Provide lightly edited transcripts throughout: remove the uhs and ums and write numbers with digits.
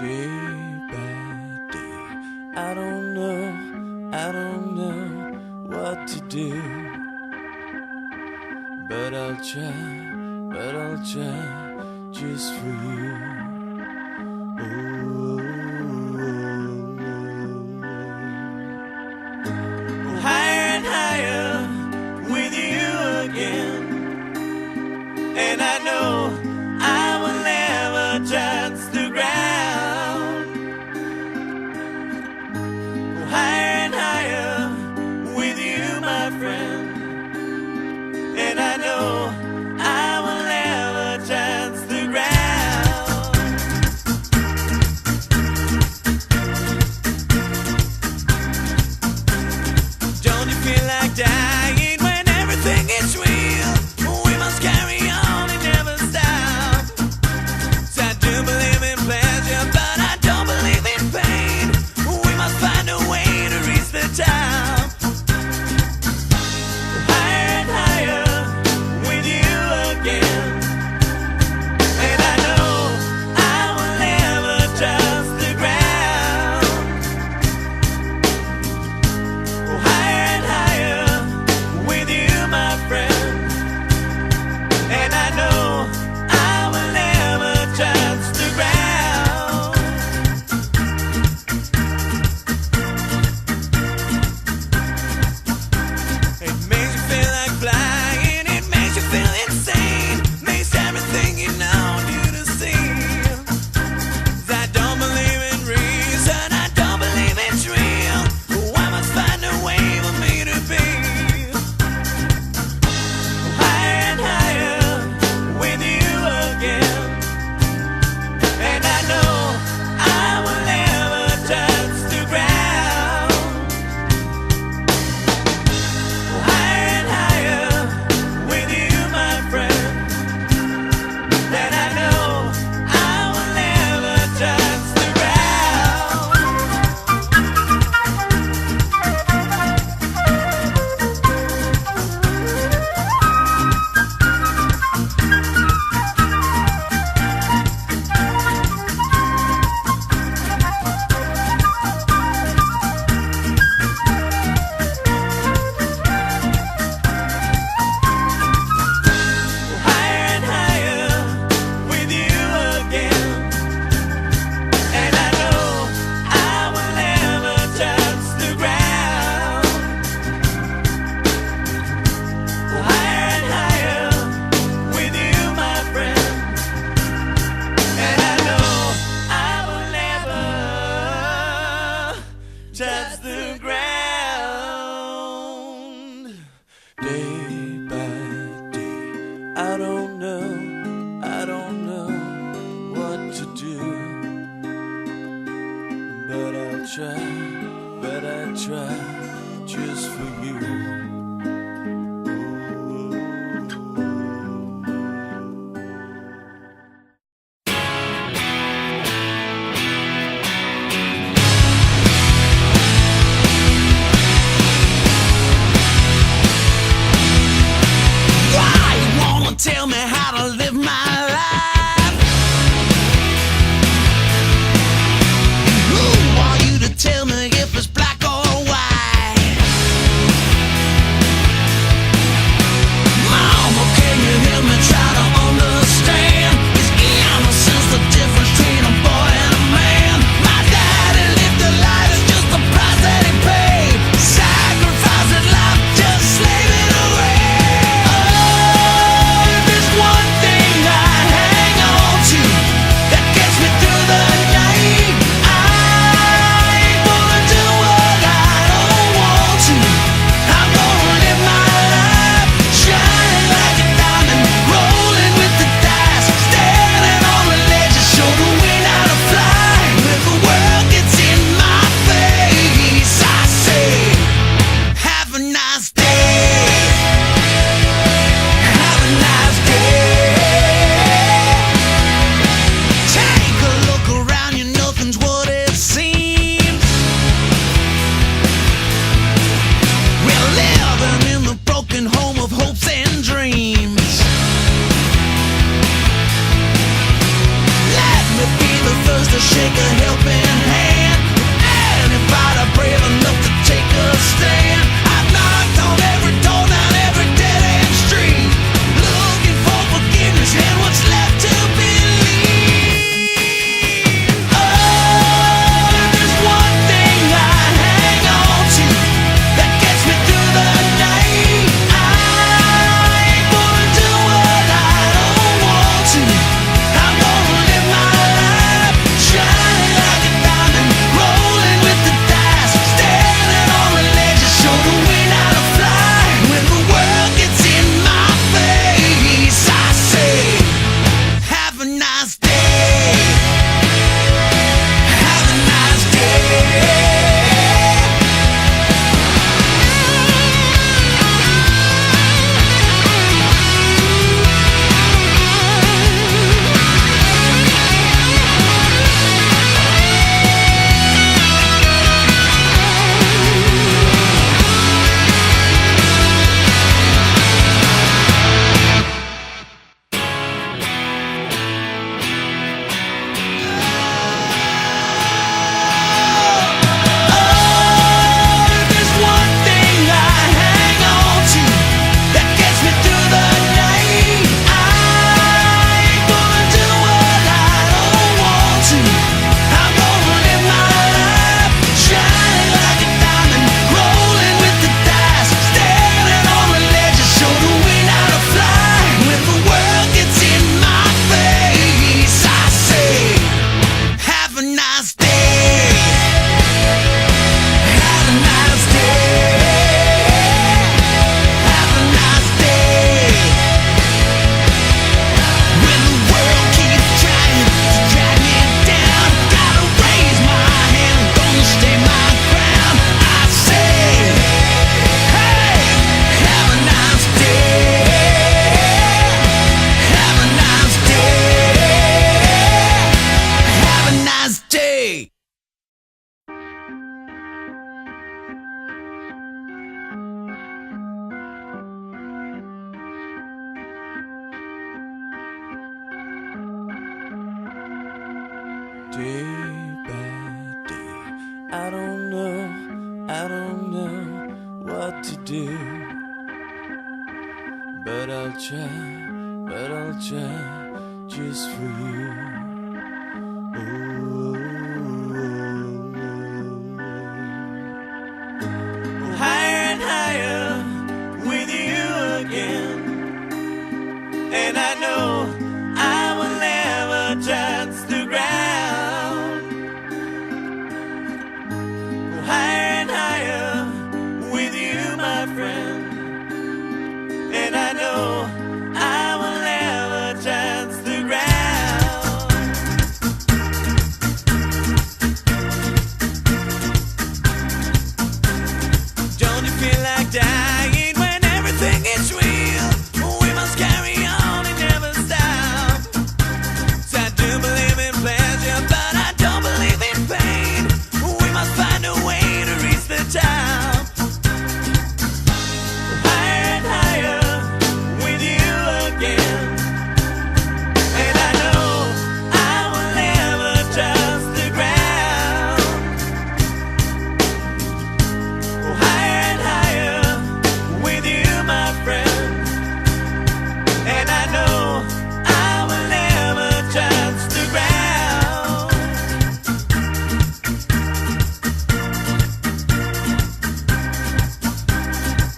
day by day. I don't know what to do, but I'll try just for you. Higher and higher with you again, and I know I will never touch the ground. Higher and higher with you, my friend, and I know I will never touch the ground. Don't you feel like dying when everything is real? We must carry on and never stop. So I do believe in pleasure, but I don't believe in pain. We must find a way to reach the top. Higher and higher with you again, and I know I will never touch the ground. Higher and higher with you, my friend, and I know I will never touch the ground. It makes you feel like flying, it makes you feel insane, makes everything you know you to see. 'Cause I don't believe in reason, I don't believe it's real. I must find a way for me to be higher and higher with you again, and I know I will never touch the ground. Higher and higher with you, my friend, and I know I will never touch the ground. Higher and higher with you again, and I know I will never touch the ground. Higher and higher with you, my friend, and I know I will never touch the ground. Day by day, I don't know what to do, but I'll try just for you. Why you wanna tell me how to live my life? Who are you to tell me if it's black or white? I don't know what to do, but I'll try just for you. Higher and higher with you again, and I know I will never touch the ground. Higher and higher with you, my friend, and I know I will never touch the ground. Don't you feel like dying when everything is real? We must carry on and never stop. So I do believe in pleasure, but I don't believe in pain. We must find a way to reach the top. Higher and higher with you again, and I know I will never touch the ground. Higher and higher with you, my friend, and I know I will never touch the ground.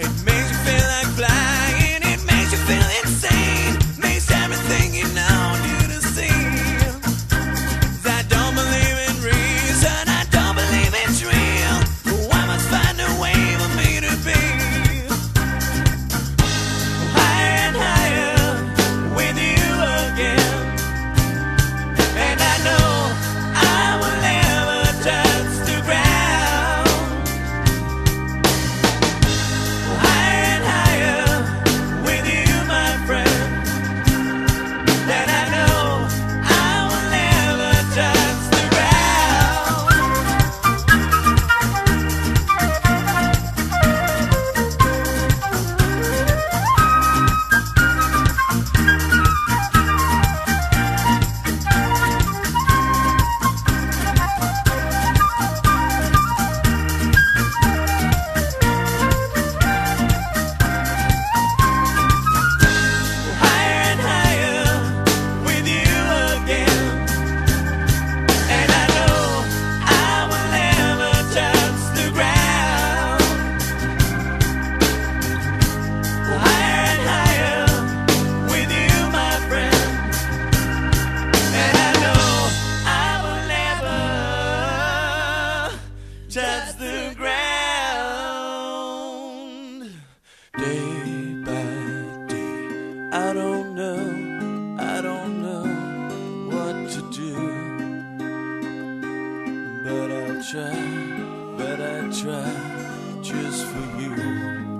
It makes you feel like flying, it makes you feel insane, makes everything you know new to see. I don't believe in reason, I don't believe it's real. I must find a way for me to be. Higher and higher with you again, and I know I will never touch the ground. Higher and higher with you, my friend, and I know I will never touch the ground. Higher and higher with you again, and I know I will never touch the ground. Higher and higher with you, my friend, and I know I will never touch the ground. Day by day, I don't know what to do, but I try just for you.